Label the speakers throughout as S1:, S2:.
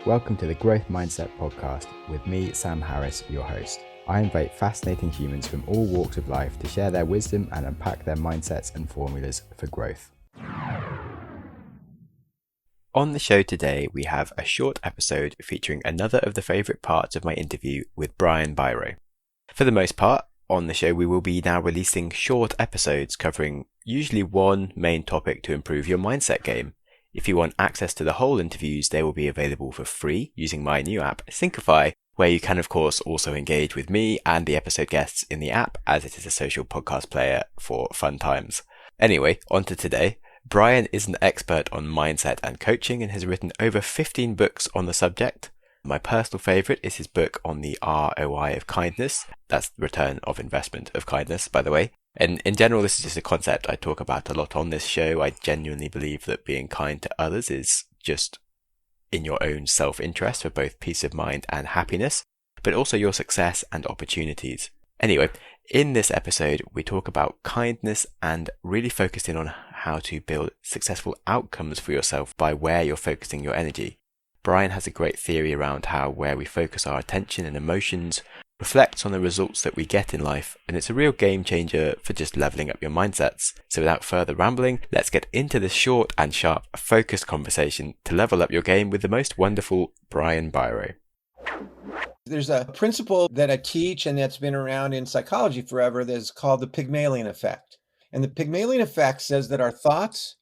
S1: Welcome to the Growth Mindset Podcast with me, Sam Harris, your host. I invite fascinating humans from all walks of life to share their wisdom and unpack their mindsets and formulas for growth. On the show today, we have a short episode featuring another of the favourite parts of my interview with Brian Biro. For the most part, on the show we will be now releasing short episodes covering usually one main topic to improve your mindset game. If you want access to the whole interviews, they will be available for free using my new app, Syncify, where you can of course also engage with me and the episode guests in the app, as it is a social podcast player for fun times. Anyway, on to today. Brian is an expert on mindset and coaching and has written over 15 books on the subject. My personal favourite is his book on the ROI of kindness. That's the return of investment of kindness, by the way. And in general, this is just a concept I talk about a lot on this show. I genuinely believe that being kind to others is just in your own self-interest for both peace of mind and happiness, but also your success and opportunities. Anyway, in this episode, we talk about kindness and really focusing on how to build successful outcomes for yourself by where you're focusing your energy. Brian has a great theory around how where we focus our attention and emotions reflects on the results that we get in life, and it's a real game changer for just leveling up your mindsets. So without further rambling, let's get into this short and sharp, focused conversation to level up your game with the most wonderful Brian Biro.
S2: There's a principle that I teach and that's been around in psychology forever that is called the Pygmalion effect. And the Pygmalion effect says that our thoughts,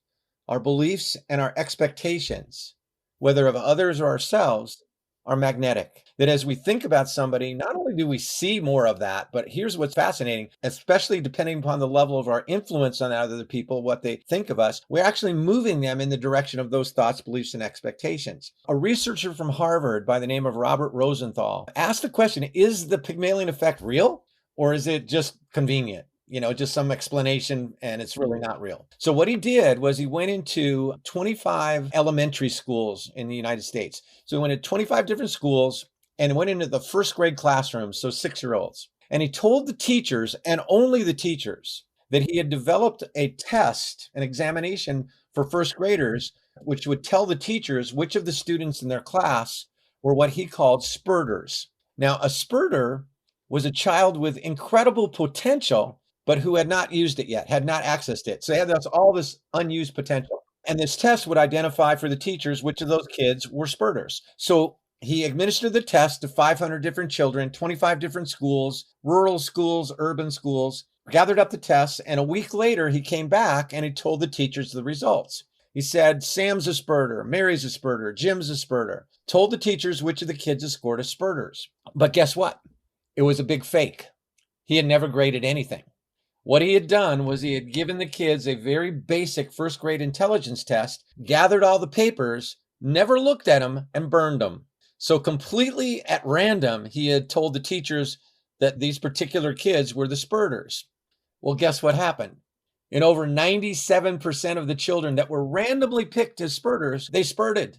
S2: our beliefs, and our expectations, whether of others or ourselves, are magnetic. That as we think about somebody, not only do we see more of that, but here's what's fascinating, especially depending upon the level of our influence on other people, what they think of us, we're actually moving them in the direction of those thoughts, beliefs, and expectations. A researcher from Harvard by the name of Robert Rosenthal asked the question, is the Pygmalion effect real or is it just convenient? Just some explanation, and it's really not real. So what he did was he went into 25 elementary schools in the United States. So he went to 25 different schools and went into the first grade classrooms, so 6-year-olds. And he told the teachers, and only the teachers, that he had developed a test, an examination for first graders, which would tell the teachers which of the students in their class were what he called spurters. Now, a spurter was a child with incredible potential, but who had not used it yet, had not accessed it. So they had all this unused potential. And this test would identify for the teachers which of those kids were spurters. So he administered the test to 500 different children, 25 different schools, rural schools, urban schools, gathered up the tests. And a week later, he came back and he told the teachers the results. He said, Sam's a spurter, Mary's a spurter, Jim's a spurter. Told the teachers which of the kids had scored as spurters. But guess what? It was a big fake. He had never graded anything. What he had done was he had given the kids a very basic first grade intelligence test, gathered all the papers, never looked at them, and burned them. So completely at random, he had told the teachers that these particular kids were the spurters. Well, guess what happened? In over 97% of the children that were randomly picked as spurters, they spurted.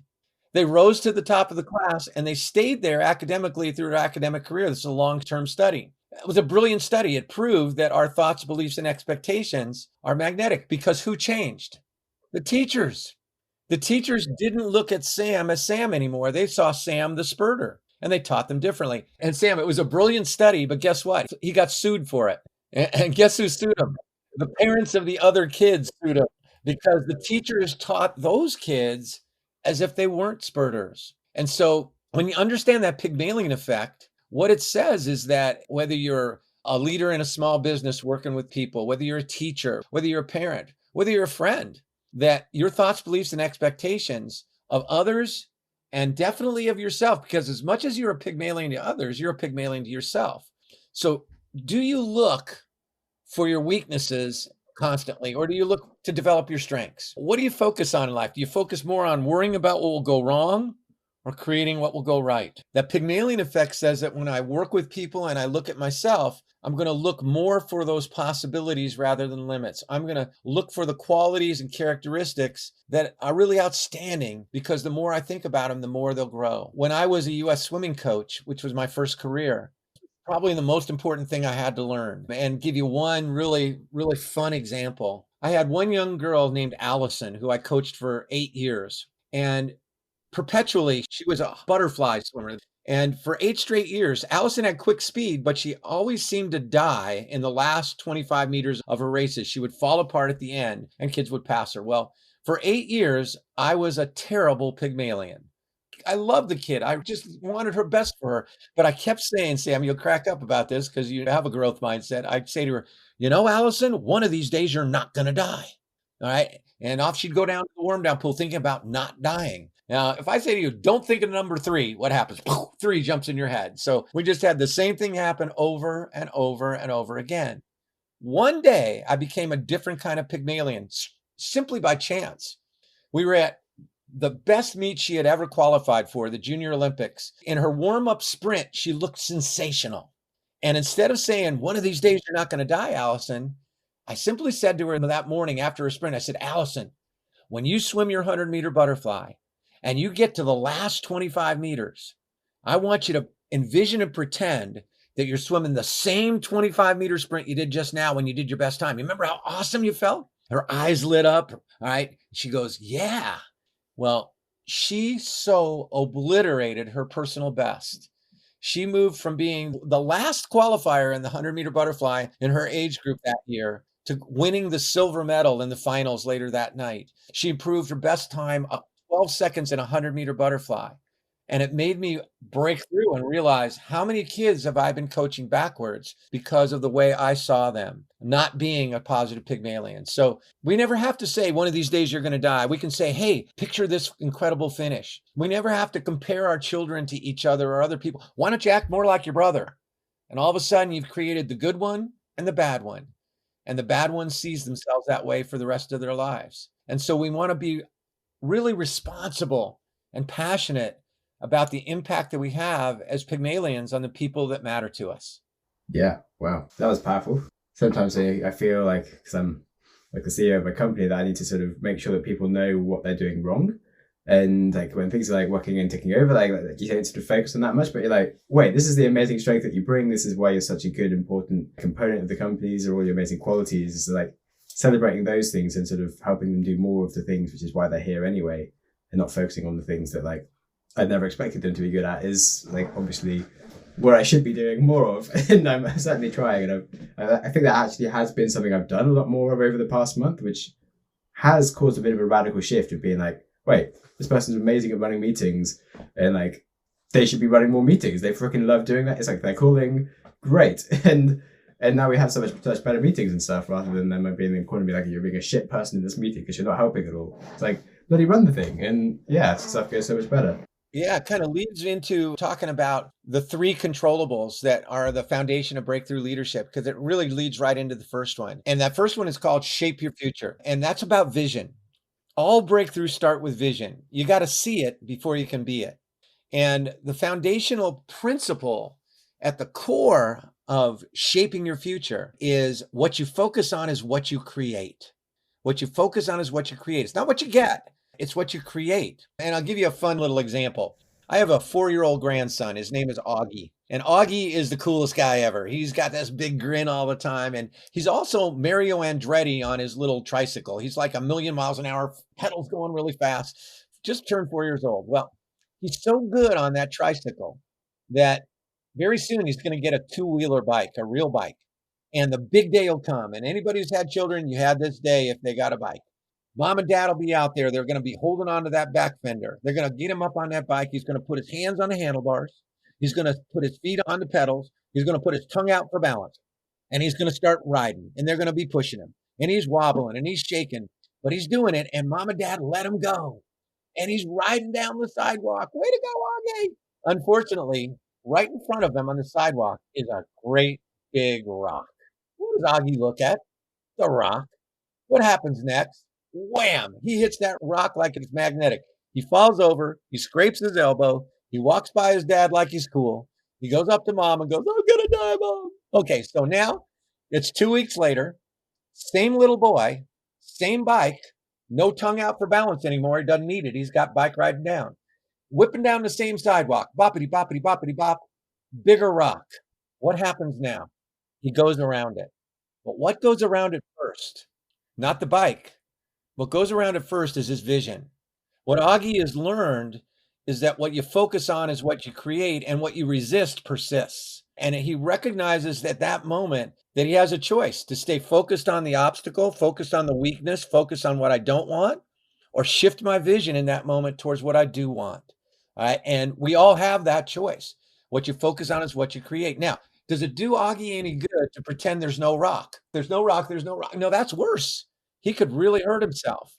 S2: They rose to the top of the class and they stayed there academically through their academic career. This is a long-term study. It was a brilliant study. It proved that our thoughts, beliefs, and expectations are magnetic because who changed? The teachers. The teachers didn't look at Sam as Sam anymore. They saw Sam the spurter and they taught them differently. And Sam, it was a brilliant study, but guess what? He got sued for it. And guess who sued him? The parents of the other kids sued him because the teachers taught those kids as if they weren't spurters. And so when you understand that Pygmalion effect, what it says is that whether you're a leader in a small business working with people, whether you're a teacher, whether you're a parent, whether you're a friend, that your thoughts, beliefs, and expectations of others and definitely of yourself, because as much as you're a Pygmalion to others, you're a Pygmalion to yourself. So do you look for your weaknesses constantly, or do you look to develop your strengths? What do you focus on in life? Do you focus more on worrying about what will go wrong or creating what will go right? That Pygmalion effect says that when I work with people and I look at myself, I'm going to look more for those possibilities rather than limits. I'm going to look for the qualities and characteristics that are really outstanding because the more I think about them, the more they'll grow. When I was a U.S. swimming coach, which was my first career, probably the most important thing I had to learn, and give you one really, really fun example. I had one young girl named Allison who I coached for 8 years. And perpetually, she was a butterfly swimmer. And for 8 straight years, Allison had quick speed, but she always seemed to die in the last 25 meters of her races. She would fall apart at the end and kids would pass her. Well, for 8 years, I was a terrible Pygmalion. I love the kid. I just wanted her best for her. But I kept saying, Sam, you'll crack up about this because you have a growth mindset. I'd say to her, you know, Allison, one of these days you're not going to die. All right. And off she'd go down to the worm down pool thinking about not dying. Now, if I say to you, don't think of number 3, what happens? 3 jumps in your head. So we just had the same thing happen over and over and over again. One day I became a different kind of Pygmalion simply by chance. We were at the best meet she had ever qualified for, the Junior Olympics. In her warm-up sprint, she looked sensational. And instead of saying, one of these days you're not going to die, Allison, I simply said to her that morning after her sprint, I said, Allison, when you swim your 100-meter butterfly and you get to the last 25 meters, I want you to envision and pretend that you're swimming the same 25-meter sprint you did just now when you did your best time. You remember how awesome you felt? Her eyes lit up. All right. She goes, yeah. Well, she so obliterated her personal best. She moved from being the last qualifier in the 100-meter butterfly in her age group that year to winning the silver medal in the finals later that night. She improved her best time up 12 seconds in a 100-meter butterfly. And it made me break through and realize how many kids have I been coaching backwards because of the way I saw them, not being a positive Pygmalion. So we never have to say one of these days you're going to die. We can say, hey, picture this incredible finish. We never have to compare our children to each other or other people. Why don't you act more like your brother? And all of a sudden you've created the good one and the bad one. And the bad one sees themselves that way for the rest of their lives. And so we want to be really responsible and passionate about the impact that we have as Pygmalions on the people that matter to us.
S3: Yeah, wow, that was powerful. Sometimes I feel like, because I'm like the CEO of a company, that I need to sort of make sure that people know what they're doing wrong. And like when things are like working and ticking over, like you don't sort of focus on that much, but you're like, wait, this is the amazing strength that you bring. This is why you're such a good, important component of the companies, or all your amazing qualities. So like celebrating those things and sort of helping them do more of the things, which is why they're here anyway, and not focusing on the things that like I never expected them to be good at, is like obviously what I should be doing more of. And I'm certainly trying. And I think that actually has been something I've done a lot more of over the past month, which has caused a bit of a radical shift of being like, wait, this person's amazing at running meetings and like they should be running more meetings. They freaking love doing that. It's like their calling, great. And now we have so much better meetings and stuff, rather than them being in the corner and be like, you're being a shit person in this meeting because you're not helping at all. It's like, bloody run the thing. And yeah, stuff goes so much better.
S2: Yeah, it kind of leads into talking about the 3 controllables that are the foundation of breakthrough leadership, because it really leads right into the first one. And that first one is called Shape Your Future. And that's about vision. All breakthroughs start with vision. You got to see it before you can be it. And the foundational principle at the core of shaping your future is what you focus on is what you create. What you focus on is what you create. It's not what you get. It's what you create. And I'll give you a fun little example. I have a 4-year-old grandson. His name is Augie. And Augie is the coolest guy ever. He's got this big grin all the time. And he's also Mario Andretti on his little tricycle. He's like 1,000,000 miles an hour, pedals going really fast. Just turned 4 years old. Well, he's so good on that tricycle that very soon he's going to get a 2-wheeler bike, a real bike. And the big day will come. And anybody who's had children, you had this day if they got a bike. Mom and dad will be out there. They're going to be holding on to that back fender. They're going to get him up on that bike. He's going to put his hands on the handlebars. He's going to put his feet on the pedals. He's going to put his tongue out for balance. And he's going to start riding. And they're going to be pushing him. And he's wobbling and he's shaking. But he's doing it. And mom and dad let him go. And he's riding down the sidewalk. Way to go, Augie. Unfortunately, right in front of him on the sidewalk is a great big rock. What does Augie look at? The rock. What happens next? Wham! He hits that rock like it's magnetic. He falls over. He scrapes his elbow. He walks by his dad like he's cool. He goes up to mom and goes, I'm going to die, mom. Okay, so now it's 2 weeks later. Same little boy, same bike, no tongue out for balance anymore. He doesn't need it. He's got bike riding down. Whipping down the same sidewalk. Boppity, boppity, boppity, bop. Bigger rock. What happens now? He goes around it. But what goes around it first? Not the bike. What goes around it first is his vision. What Augie has learned is that what you focus on is what you create, and what you resist persists. And he recognizes at that moment that he has a choice to stay focused on the obstacle, focused on the weakness, focused on what I don't want, or shift my vision in that moment towards what I do want. All right. And we all have that choice. What you focus on is what you create. Now, does it do Augie any good to pretend there's no rock? There's no rock. There's no rock. No, that's worse. He could really hurt himself.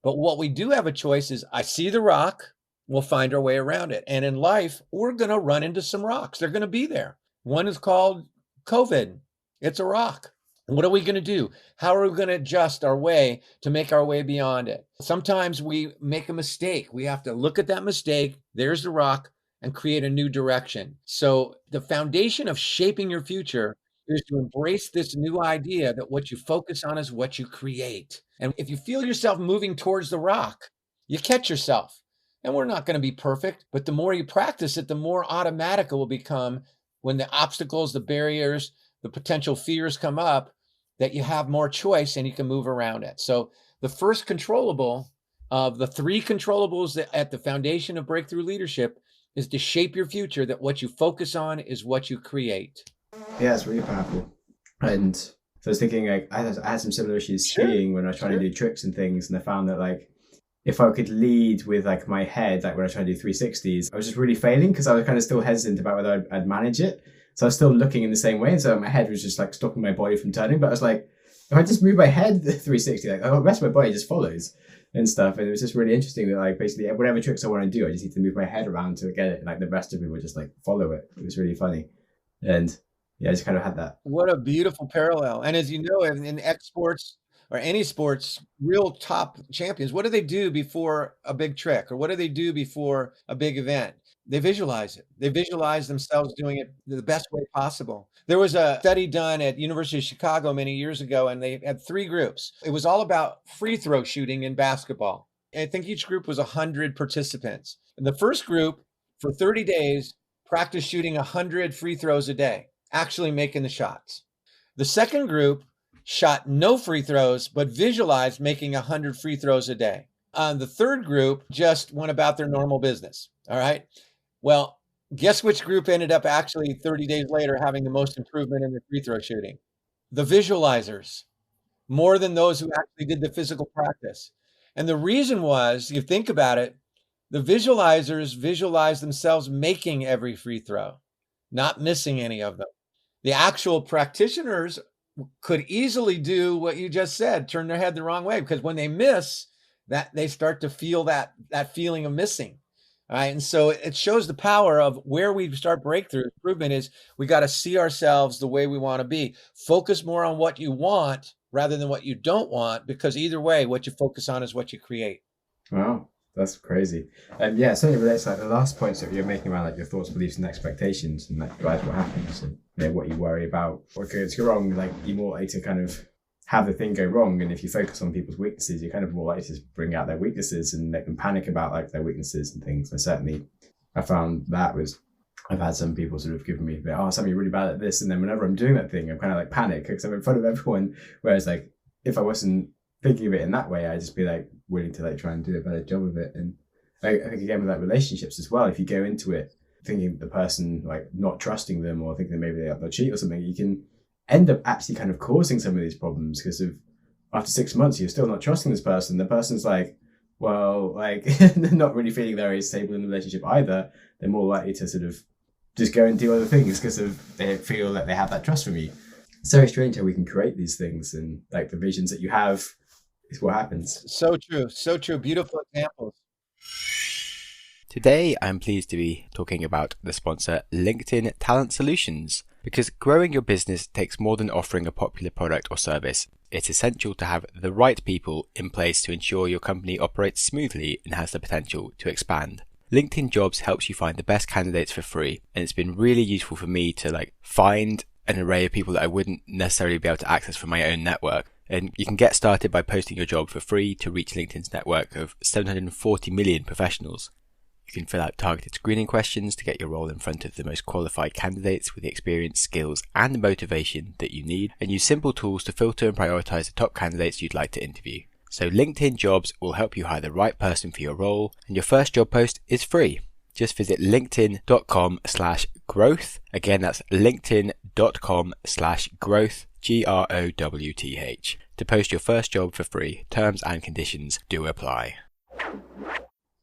S2: But what we do have a choice is, I see the rock, we'll find our way around it. And in life, we're going to run into some rocks. They're going to be there. One is called COVID. It's a rock. What are we going to do? How are we going to adjust our way to make our way beyond it? Sometimes we make a mistake. We have to look at that mistake. There's the rock, and create a new direction. So the foundation of shaping your future is to embrace this new idea that what you focus on is what you create. And if you feel yourself moving towards the rock, you catch yourself. And we're not going to be perfect, but the more you practice it, the more automatic it will become when the obstacles, the barriers, the potential fears come up, that you have more choice and you can move around it. So the first controllable of the 3 controllables that at the foundation of breakthrough leadership is to shape your future, that what you focus on is what you create.
S3: Yeah, it's really powerful. And so I was thinking, like, I had some similar issues skiing when I was trying to do tricks and things. And I found that, like, if I could lead with like my head, like when I was trying to do 360s, I was just really failing because I was kind of still hesitant about whether I'd manage it. So I was still looking in the same way. And so my head was just like stopping my body from turning. But I was like, if I just move my head 360, like the rest of my body just follows and stuff. And it was just really interesting that, like, basically whatever tricks I want to do, I just need to move my head around to get it. Like the rest of me would just like follow it. It was really funny. And yeah, I just kind of had that.
S2: What a beautiful parallel. And as you know, in X sports or any sports, real top champions, what do they do before a big trick? Or what do they do before a big event? They visualize it. They visualize themselves doing it the best way possible. There was a study done at University of Chicago many years ago, and they had 3 groups. It was all about free throw shooting in basketball. And I think each group was 100 participants. And the first group, for 30 days, practiced shooting 100 free throws a day, actually making the shots. The second group shot no free throws, but visualized making 100 free throws a day. The third group just went about their normal business. All right. Well, guess which group ended up actually 30 days later having the most improvement in their free throw shooting? The visualizers, more than those who actually did the physical practice. And the reason was, you think about it, the visualizers visualized themselves making every free throw, not missing any of them. The actual practitioners could easily do what you just said, turn their head the wrong way, because when they miss, that they start to feel that feeling of missing. All right. And so it shows the power of where we start breakthrough improvement is we got to see ourselves the way we want to be. Focus more on what you want rather than what you don't want, because either way, what you focus on is what you create.
S3: Wow. That's crazy. And yeah, it certainly relates to like the last points that you're making around like your thoughts, beliefs, and expectations, and that drives what happens, and you know, what you worry about. What goes wrong, like you're more likely to kind of have the thing go wrong. And if you focus on people's weaknesses, you're kind of more likely to bring out their weaknesses and they can panic about like their weaknesses and things. And certainly I found that was, I've had some people sort of giving me, oh, something really bad at this. And then whenever I'm doing that thing, I'm kind of like panic because I'm in front of everyone. Whereas like, if I wasn't thinking of it in that way, I'd just be like willing to like try and do a better job of it. And like, I think again with like relationships as well, if you go into it thinking the person like not trusting them or thinking maybe they'll cheat or something, you can end up actually kind of causing some of these problems because of after 6 months you're still not trusting this person. The person's like, well, like they're not really feeling very stable in the relationship either. They're more likely to sort of just go and do other things because of they feel that they have that trust from you. It's very strange how we can create these things, and like the visions that you have is what happens.
S2: So true. So true. Beautiful examples.
S1: Today, I'm pleased to be talking about the sponsor LinkedIn Talent Solutions. Because growing your business takes more than offering a popular product or service. It's essential to have the right people in place to ensure your company operates smoothly and has the potential to expand. LinkedIn Jobs helps you find the best candidates for free, and it's been really useful for me to find an array of people that I wouldn't necessarily be able to access from my own network. And you can get started by posting your job for free to reach LinkedIn's network of 740 million professionals. You can fill out targeted screening questions to get your role in front of the most qualified candidates with the experience, skills, and motivation that you need, and use simple tools to filter and prioritize the top candidates you'd like to interview. So LinkedIn Jobs will help you hire the right person for your role, and your first job post is free. Just visit linkedin.com/growth. Again, that's linkedin.com/growth, GROWTH, to post your first job for free. Terms and conditions do apply.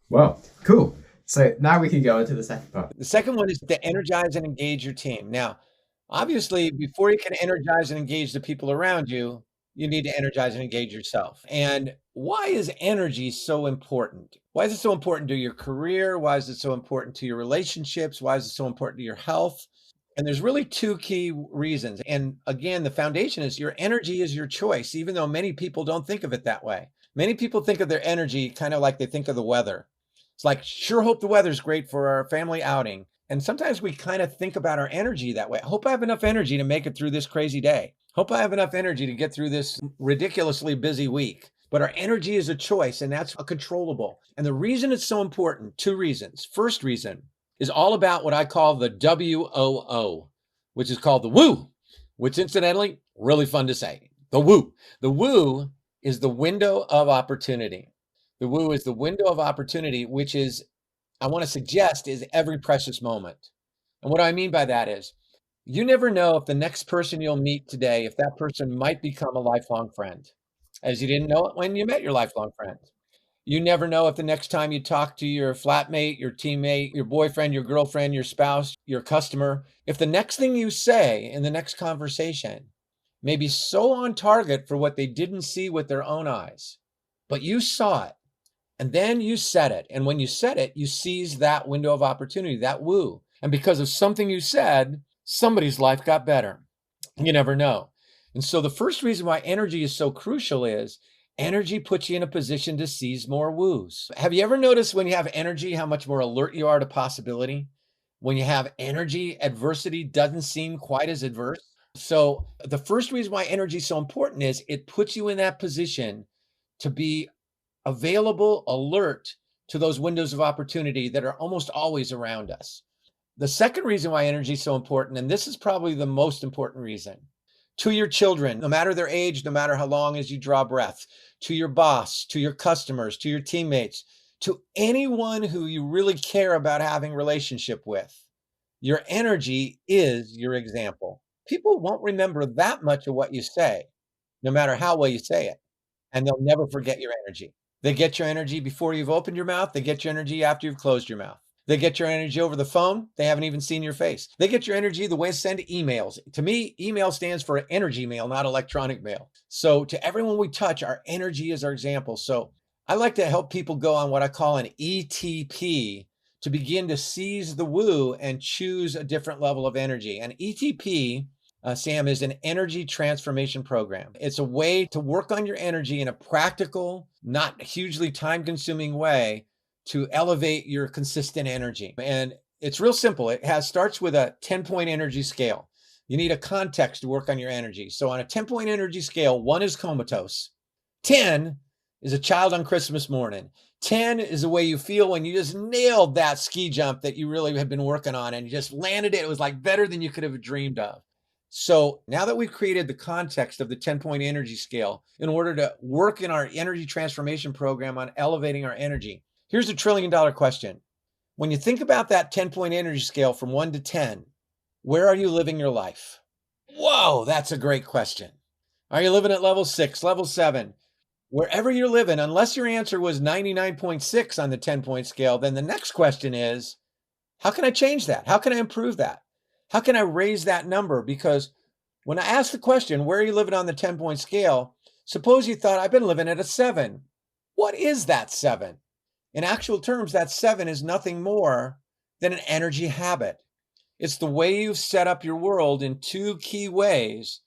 S3: Well, cool. So now we can go on to the second part.
S2: The second one is to energize and engage your team. Now, obviously, before you can energize and engage the people around you, you need to energize and engage yourself. And why is energy so important? Why is it so important to your career? Why is it so important to your relationships? Why is it so important to your health? And there's really two key reasons. And again, the foundation is your energy is your choice, even though many people don't think of it that way. Many people think of their energy kind of like they think of the weather. It's like, sure hope the weather's great for our family outing. And sometimes we kind of think about our energy that way. I hope I have enough energy to make it through this crazy day. Hope I have enough energy to get through this ridiculously busy week. But our energy is a choice, and that's a controllable. And the reason it's so important, two reasons. First reason is all about what I call the WOO, which is called the woo, which incidentally, really fun to say. The woo. The woo is the window of opportunity. The woo is the window of opportunity, which is, I want to suggest, is every precious moment. And what I mean by that is, you never know if the next person you'll meet today, if that person might become a lifelong friend, as you didn't know it when you met your lifelong friend. You never know if the next time you talk to your flatmate, your teammate, your boyfriend, your girlfriend, your spouse, your customer, if the next thing you say in the next conversation may be so on target for what they didn't see with their own eyes, but you saw it, and then you said it. And when you said it, you seized that window of opportunity, that woo. And because of something you said, somebody's life got better. You never know. And so the first reason why energy is so crucial is energy puts you in a position to seize more woos. Have you ever noticed when you have energy, how much more alert you are to possibility? When you have energy, adversity doesn't seem quite as adverse. So the first reason why energy is so important is it puts you in that position to be available, alert to those windows of opportunity that are almost always around us. The second reason why energy is so important, and this is probably the most important reason, to your children, no matter their age, no matter how long as you draw breath, to your boss, to your customers, to your teammates, to anyone who you really care about having a relationship with, your energy is your example. People won't remember that much of what you say, no matter how well you say it, and they'll never forget your energy. They get your energy before you've opened your mouth. They get your energy after you've closed your mouth. They get your energy over the phone. They haven't even seen your face. They get your energy the way they send emails. To me, email stands for energy mail, not electronic mail. So to everyone we touch, our energy is our example. So I like to help people go on what I call an ETP to begin to seize the woo and choose a different level of energy. And ETP, Sam, is an energy transformation program. It's a way to work on your energy in a practical, not hugely time-consuming way to elevate your consistent energy. And it's real simple. It starts with a 10-point energy scale. You need a context to work on your energy. So on a 10-point energy scale, 1 is comatose. 10 is a child on Christmas morning. 10 is the way you feel when you just nailed that ski jump that you really have been working on and you just landed it. It was like better than you could have dreamed of. So now that we've created the context of the 10-point energy scale in order to work in our energy transformation program on elevating our energy, here's a $1 trillion question. When you think about that 10-point energy scale from 1 to 10, where are you living your life? Whoa, that's a great question. Are you living at level 6, level 7? Wherever you're living, unless your answer was 99.6 on the 10-point scale, then the next question is, how can I change that? How can I improve that? How can I raise that number? Because when I ask the question, where are you living on the 10-point scale? Suppose you thought, I've been living at a 7. What is that 7? In actual terms, that 7 is nothing more than an energy habit. It's the way you've set up your world in 2 key ways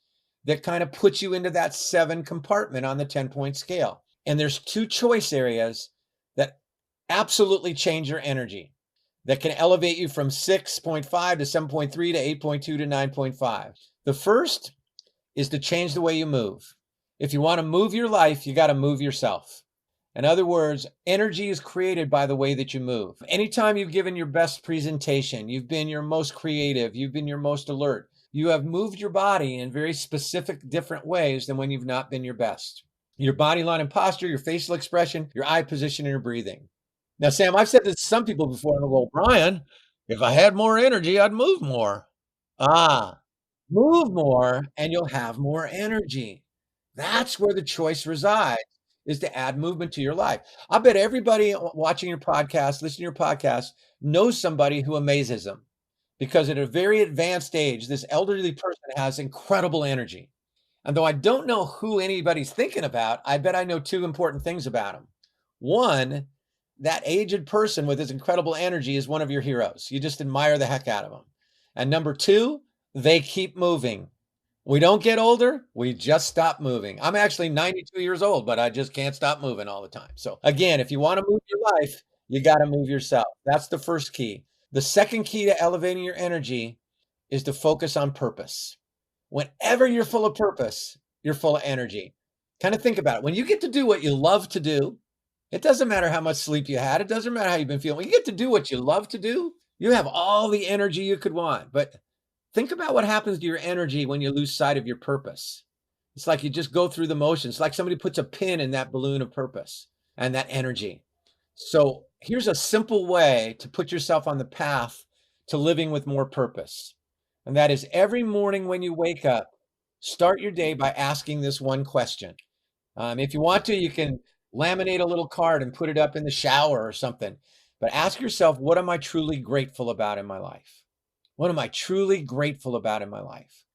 S2: that kind of put you into that 7 compartment on the 10-point scale. And there's 2 choice areas that absolutely change your energy, that can elevate you from 6.5 to 7.3 to 8.2 to 9.5. The first is to change the way you move. If you want to move your life, you got to move yourself. In other words, energy is created by the way that you move. Anytime you've given your best presentation, you've been your most creative, you've been your most alert, you have moved your body in very specific, different ways than when you've not been your best. your body line and posture, your facial expression, your eye position, and your breathing. Now, Sam, I've said this to some people before, and they'll go, Brian, if I had more energy, I'd move more. Move more and you'll have more energy. That's where the choice resides, is to add movement to your life. I bet everybody watching your podcast, listening to your podcast, knows somebody who amazes them, because at a very advanced age, this elderly person has incredible energy. And though I don't know who anybody's thinking about, I bet I know two important things about him. One, that aged person with his incredible energy is one of your heroes. You just admire the heck out of them. And number two, they keep moving. We don't get older, we just stop moving. I'm actually 92 years old, but I just can't stop moving all the time. So again, if you want to move your life, you got to move yourself. That's the first key. The second key to elevating your energy is to focus on purpose. Whenever you're full of purpose, you're full of energy. Kind of think about it. When you get to do what you love to do, it doesn't matter how much sleep you had. It doesn't matter how you've been feeling. When you get to do what you love to do, you have all the energy you could want. But think about what happens to your energy when you lose sight of your purpose. It's like you just go through the motions. It's like somebody puts a pin in that balloon of purpose and that energy. So here's a simple way to put yourself on the path to living with more purpose. And that is, every morning when you wake up, start your day by asking this one question. If you want to, you can laminate a little card and put it up in the shower or something. But ask yourself, what am I truly grateful about in my life? What am I truly grateful about in my life?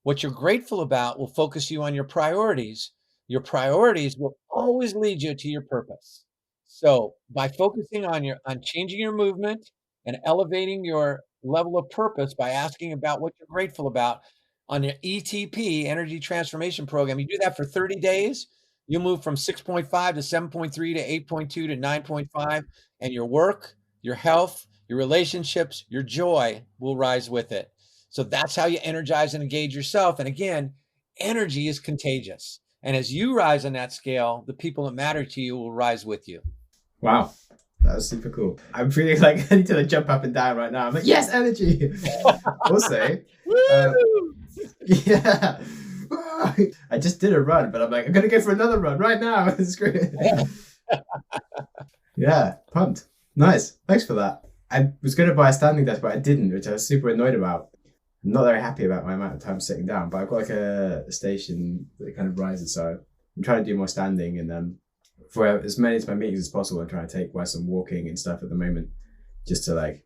S2: What you're grateful about will focus you on your priorities. Your priorities will always lead you to your purpose. So by focusing on changing your movement and elevating your level of purpose by asking about what you're grateful about on your ETP, Energy Transformation Program, you do that for 30 days, you move from 6.5 to 7.3 to 8.2 to 9.5, and your work, your health, your relationships, your joy will rise with it. So that's how you energize and engage yourself. And again, energy is contagious. And as you rise on that scale, the people that matter to you will rise with you.
S3: Wow. That was super cool. I'm feeling like I need to jump up and down right now. I'm like, yes, energy. Also, yeah. I just did a run, but I'm like, I'm going to go for another run right now. It's great. Yeah, pumped. Nice. Thanks for that. I was going to buy a standing desk, but I didn't, which I was super annoyed about. I'm not very happy about my amount of time sitting down, but I've got like a station that kind of rises. So I'm trying to do more standing, and for as many of my meetings as possible, I'm trying to take some walking and stuff at the moment, just to like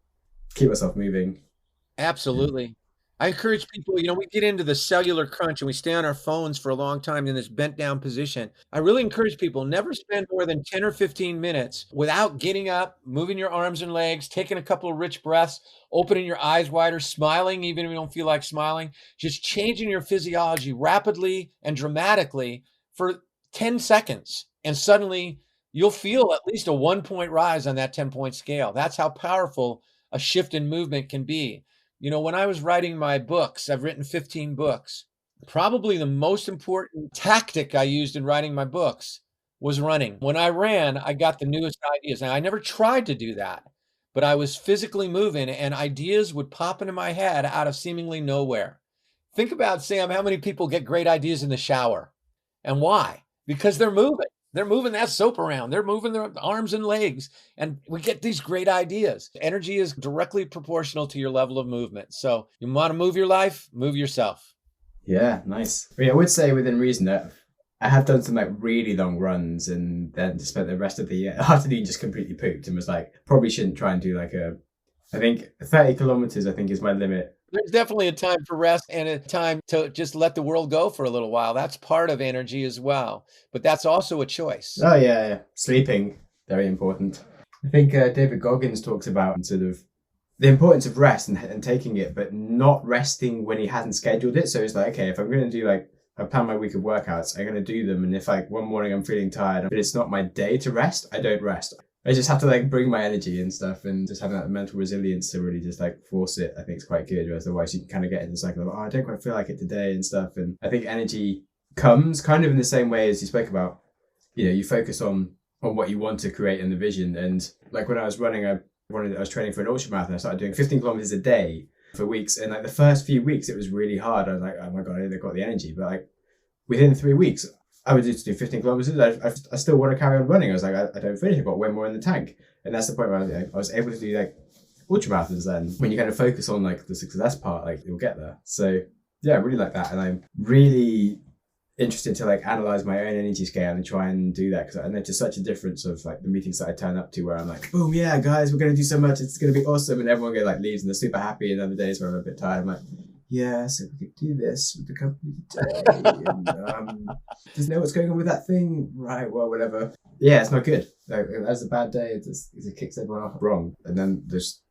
S3: keep myself moving.
S2: Absolutely. I encourage people, we get into the cellular crunch and we stay on our phones for a long time in this bent down position. I really encourage people, never spend more than 10 or 15 minutes without getting up, moving your arms and legs, taking a couple of rich breaths, opening your eyes wider, smiling, even if you don't feel like smiling, just changing your physiology rapidly and dramatically for 10 seconds. And suddenly you'll feel at least a 1-point rise on that 10-point scale. That's how powerful a shift in movement can be. When I was writing my books, I've written 15 books. Probably the most important tactic I used in writing my books was running. When I ran, I got the newest ideas. Now, I never tried to do that, but I was physically moving and ideas would pop into my head out of seemingly nowhere. Think about, Sam, how many people get great ideas in the shower and why? Because they're moving. They're moving that soap around. They're moving their arms and legs, and we get these great ideas. Energy is directly proportional to your level of movement. So you want to move your life, move yourself.
S3: Yeah, nice. I would say within reason that I have done some like really long runs, and then spent the rest of the afternoon just completely pooped and was like, probably shouldn't try and do I think 30 kilometers, I think, is my limit.
S2: There's definitely a time for rest and a time to just let the world go for a little while. That's part of energy as well, but that's also a choice.
S3: Oh yeah. Sleeping, very important. I think David Goggins talks about sort of the importance of rest and taking it, but not resting when he hasn't scheduled it. So it's like, okay, if I'm going to do I plan my week of workouts, I'm going to do them. And if one morning I'm feeling tired, but it's not my day to rest, I don't rest. I just have to bring my energy and stuff, and just having that mental resilience to really just force it, I think is quite good. Whereas otherwise you can kind of get into the cycle of, I don't quite feel like it today and stuff. And I think energy comes kind of in the same way as you spoke about, you focus on what you want to create and the vision. And like when I was running, I was training for an ultramarathon. I started doing 15 kilometers a day for weeks. And the first few weeks, it was really hard. I was like, oh my God, I've got the energy. But within 3 weeks, I would do 15 kilometers. I still want to carry on running. I was like, I don't finish. I've got way more in the tank. And that's the point where I was able to do like ultramarathons then. When you kind of focus on like the success part, like you'll get there. So yeah, I really like that. And I'm really interested to like analyze my own energy scale and try and do that, because I noticed such a difference of like the meetings that I turn up to where I'm like, boom, yeah, guys, we're going to do so much. It's going to be awesome. And everyone leaves and they're super happy. And other days where I'm a bit tired, I'm like, yeah, so we could do this with the company today. And doesn't know what's going on with that thing. Right, well, whatever. Yeah, it's not good. Like, that's a bad day. It kicks everyone off wrong. And then there's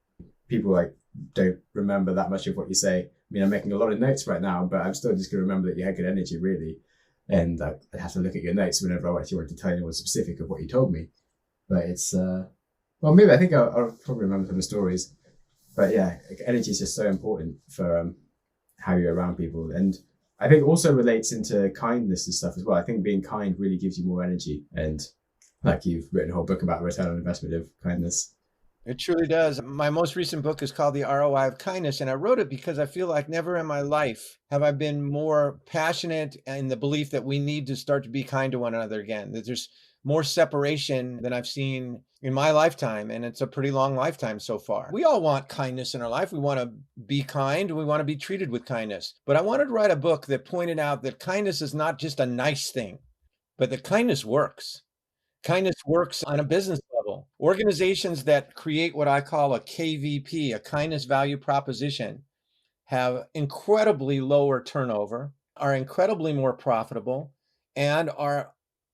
S3: people like don't remember that much of what you say. I mean, I'm making a lot of notes right now, but I'm still just going to remember that you had good energy, really. And I have to look at your notes whenever I actually want to tell anyone specific of what you told me. But it's, well, maybe I think I'll probably remember some of the stories. But yeah, energy is just so important for how you're around people. And I think also relates into kindness and stuff as well. I think being kind really gives you more energy. And like you've written a whole book about return on investment of kindness.
S2: It truly does. My most recent book is called The ROI of Kindness, and I wrote it because I feel like never in my life have I been more passionate in the belief that we need to start to be kind to one another again, that there's more separation than I've seen in my lifetime, and it's a pretty long lifetime so far. We all want kindness in our life. We want to be kind. We want to be treated with kindness. But I wanted to write a book that pointed out that kindness is not just a nice thing, but that kindness works. Kindness works on a business level. Organizations that create what I call a KVP, a kindness value proposition, have incredibly lower turnover, are incredibly more profitable, and are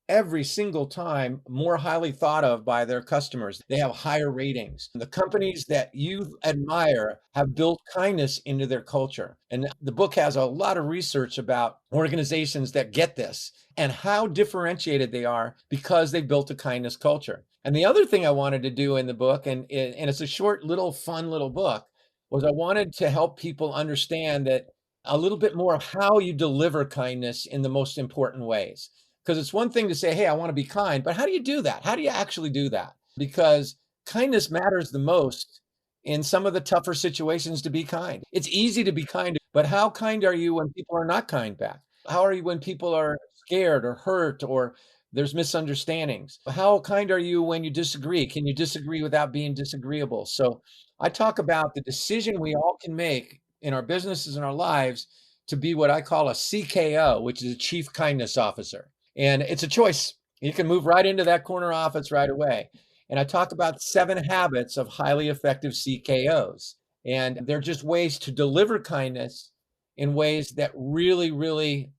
S2: every single time more highly thought of by their customers. They have higher ratings. The companies that you admire have built kindness into their culture. And the book has a lot of research about organizations that get this and how differentiated they are because they've built a kindness culture. And the other thing I wanted to do in the book, and it's a short, little, fun little book, was I wanted to help people understand that a little bit more of how you deliver kindness in the most important ways. Because it's one thing to say, hey, I want to be kind, but how do you do that? How do you actually do that? Because kindness matters the most in some of the tougher situations to be kind. It's easy to be kind, but how kind are you when people are not kind back? How are you when people are scared or hurt or there's misunderstandings? How kind are you when you disagree? Can you disagree without being disagreeable? So I talk about the decision we all can make in our businesses and our lives to be what I call a CKO, which is a Chief Kindness Officer. And it's a choice. You can move right into that corner office right away. And I talk about 7 habits of highly effective CKOs. And they're just ways to deliver kindness in ways that really, really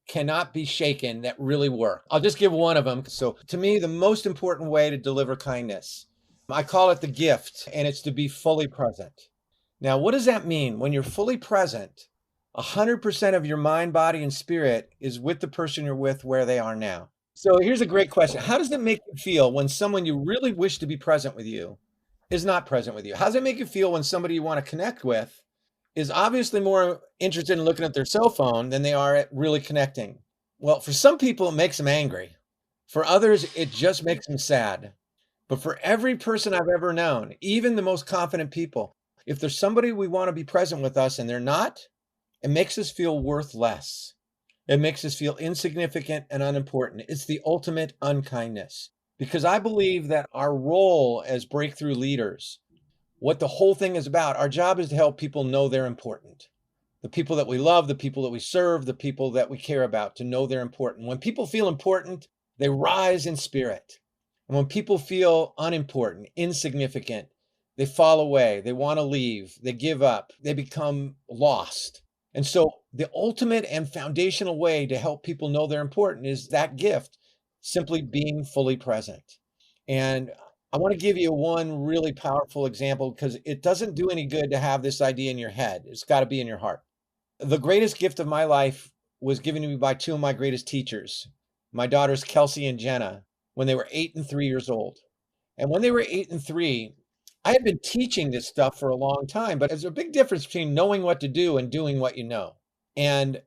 S2: cannot be shaken, that really work. I'll just give one of them. So to me, the most important way to deliver kindness, I call it the gift, and it's to be fully present. Now, what does that mean? When you're fully present, 100% of your mind, body, and spirit is with the person you're with where they are now. So here's a great question. How does it make you feel when someone you really wish to be present with you is not present with you? How does it make you feel when somebody you want to connect with is obviously more interested in looking at their cell phone than they are at really connecting? Well, for some people, it makes them angry. For others, it just makes them sad. But for every person I've ever known, even the most confident people, if there's somebody we want to be present with us and they're not, it makes us feel worth less. It makes us feel insignificant and unimportant. It's the ultimate unkindness. Because I believe that our role as breakthrough leaders, what the whole thing is about, our job is to help people know they're important. The people that we love, the people that we serve, the people that we care about, to know they're important. When people feel important, they rise in spirit. And when people feel unimportant, insignificant, they fall away, they want to leave, they give up, they become lost. And so the ultimate and foundational way to help people know they're important is that gift, simply being fully present. And I want to give you one really powerful example because it doesn't do any good to have this idea in your head. It's got to be in your heart. The greatest gift of my life was given to me by 2 of my greatest teachers, my daughters, Kelsey and Jenna, when they were 8 and 3 years old. And when they were 8 and 3, I had been teaching this stuff for a long time, but there's a big difference between knowing what to do and doing what you know. And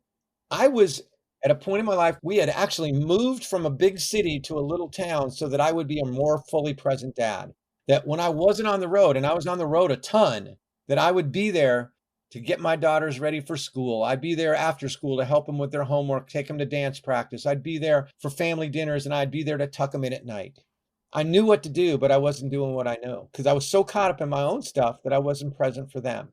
S2: I was at a point in my life, we had actually moved from a big city to a little town so that I would be a more fully present dad. That when I wasn't on the road, and I was on the road a ton, that I would be there to get my daughters ready for school. I'd be there after school to help them with their homework, take them to dance practice. I'd be there for family dinners, and I'd be there to tuck them in at night. I knew what to do, but I wasn't doing what I know because I was so caught up in my own stuff that I wasn't present for them.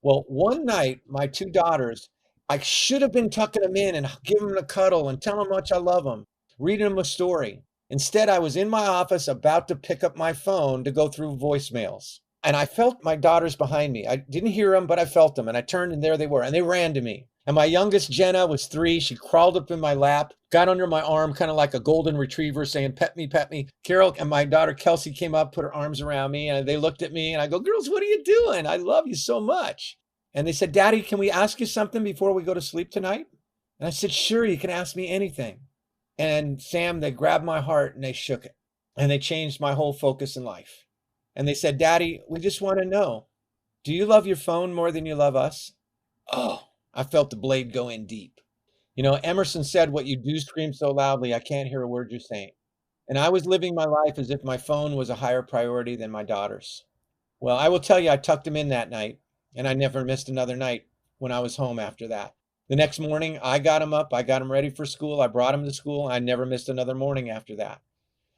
S2: Well, one night, my two daughters, I should have been tucking them in and giving them a cuddle and telling them how much I love them, reading them a story. Instead, I was in my office about to pick up my phone to go through voicemails. And I felt my daughters behind me. I didn't hear them, but I felt them. And I turned and there they were. And they ran to me. And my youngest, Jenna, was 3. She crawled up in my lap, got under my arm, kind of like a golden retriever saying, pet me, pet me. Carol and my daughter, Kelsey, came up, put her arms around me. And they looked at me. And I go, girls, what are you doing? I love you so much. And they said, Daddy, can we ask you something before we go to sleep tonight? And I said, sure, you can ask me anything. And Sam, they grabbed my heart and they shook it. And they changed my whole focus in life. And they said, Daddy, we just want to know, do you love your phone more than you love us? Oh, I felt the blade go in deep. You know, Emerson said, what you do screams so loudly, I can't hear a word you're saying. And I was living my life as if my phone was a higher priority than my daughters. Well, I will tell you, I tucked them in that night, and I never missed another night when I was home after that. The next morning, I got them up, I got them ready for school, I brought them to school, and I never missed another morning after that.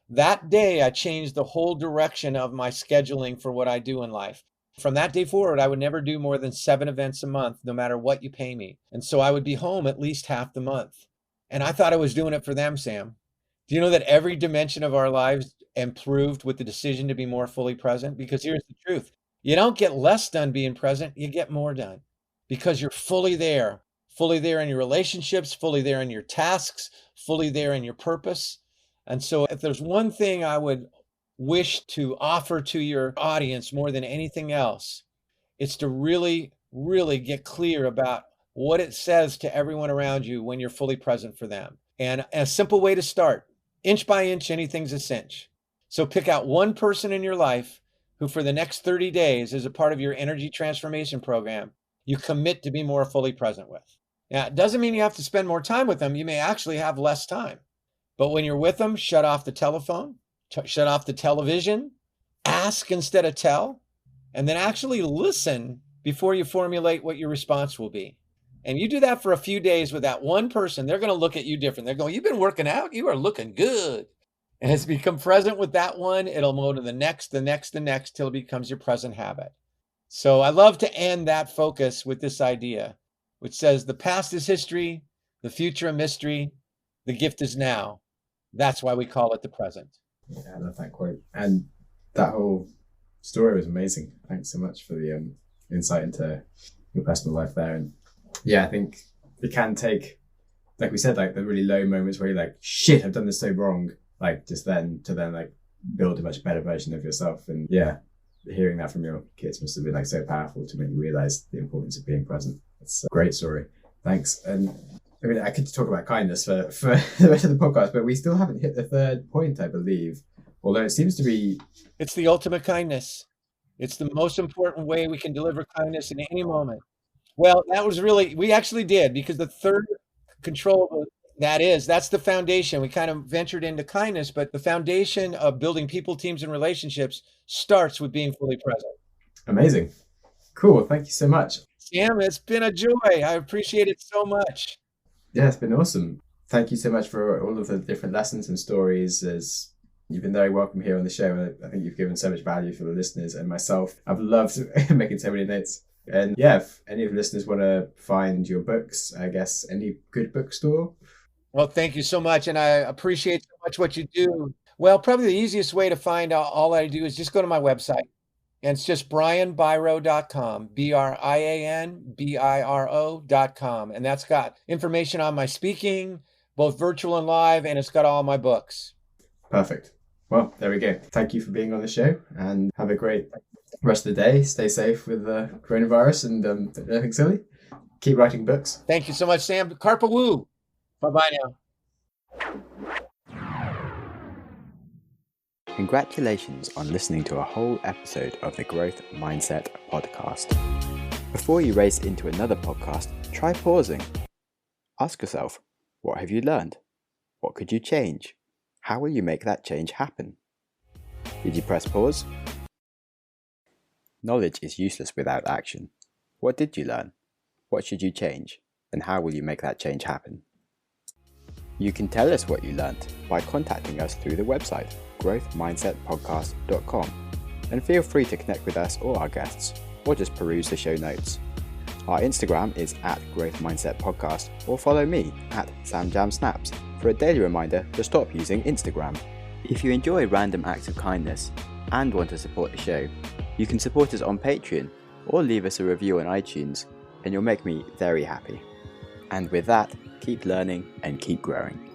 S2: That day, I changed the whole direction of my scheduling for what I do in life. From that day forward, I would never do more than 7 events a month, no matter what you pay me. And so I would be home at least half the month. And I thought I was doing it for them, Sam. Do you know that every dimension of our lives improved with the decision to be more fully present? Because here's the truth. You don't get less done being present, you get more done. Because you're fully there in your relationships, fully there in your tasks, fully there in your purpose. And so if there's one thing I would wish to offer to your audience more than anything else, it's to really, really get clear about what it says to everyone around you when you're fully present for them. And a simple way to start, inch by inch, anything's a cinch. So pick out one person in your life who for the next 30 days, as a part of your energy transformation program, you commit to be more fully present with. Now, it doesn't mean you have to spend more time with them. You may actually have less time. But when you're with them, shut off the telephone, shut off the television, ask instead of tell, and then actually listen before you formulate what your response will be. And you do that for a few days with that one person, they're going to look at you different. They're going, you've been working out? You are looking good. And as you become present with that one, it'll go to the next, till it becomes your present habit. So I love to end that focus with this idea, which says the past is history, the future a mystery, the gift is now. That's why we call it the present.
S3: Yeah, I love that quote. And that whole story was amazing. Thanks so much for the insight into your personal life there. And yeah, I think it can take, like we said, like the really low moments where you're like, shit, I've done this so wrong. Like just then to then like build a much better version of yourself. And yeah, hearing that from your kids must have been like so powerful to make you realize the importance of being present. It's a great story. Thanks. And I mean, I could talk about kindness for the rest of the podcast, but we still haven't hit the third point, I believe. Although it seems to be...
S2: It's the ultimate kindness. It's the most important way we can deliver kindness in any moment. Well, that was really, we actually did, because the third control, that's the foundation. We kind of ventured into kindness, but the foundation of building people, teams, and relationships starts with being fully present.
S3: Amazing. Cool. Thank you so much.
S2: Sam, it's been a joy. I appreciate it so much.
S3: Yeah, it's been awesome. Thank you so much for all of the different lessons and stories. As you've been very welcome here on the show. I think you've given so much value for the listeners and myself. I've loved making so many notes. And yeah, if any of the listeners want to find your books, I guess any good bookstore.
S2: Well, thank you so much. And I appreciate so much what you do. Well, probably the easiest way to find out all I do is just go to my website. And it's just brianbiro.com, BrianBiro.com. And that's got information on my speaking, both virtual and live, and it's got all my books.
S3: Perfect. Well, there we go. Thank you for being on the show and have a great rest of the day. Stay safe with the coronavirus and nothing silly. Keep writing books.
S2: Thank you so much, Sam. Carpa woo. Bye-bye now.
S1: Congratulations on listening to a whole episode of the Growth Mindset podcast. Before you race into another podcast, try pausing. Ask yourself, what have you learned? What could you change? How will you make that change happen? Did you press pause? Knowledge is useless without action. What did you learn? What should you change? And how will you make that change happen? You can tell us what you learnt by contacting us through the website, growthmindsetpodcast.com, and feel free to connect with us or our guests, or just peruse the show notes. Our Instagram is @growthmindsetpodcast, or follow me @samjamsnaps for a daily reminder to stop using Instagram. If you enjoy random acts of kindness and want to support the show, you can support us on Patreon or leave us a review on iTunes, and you'll make me very happy. And with that, keep learning and keep growing.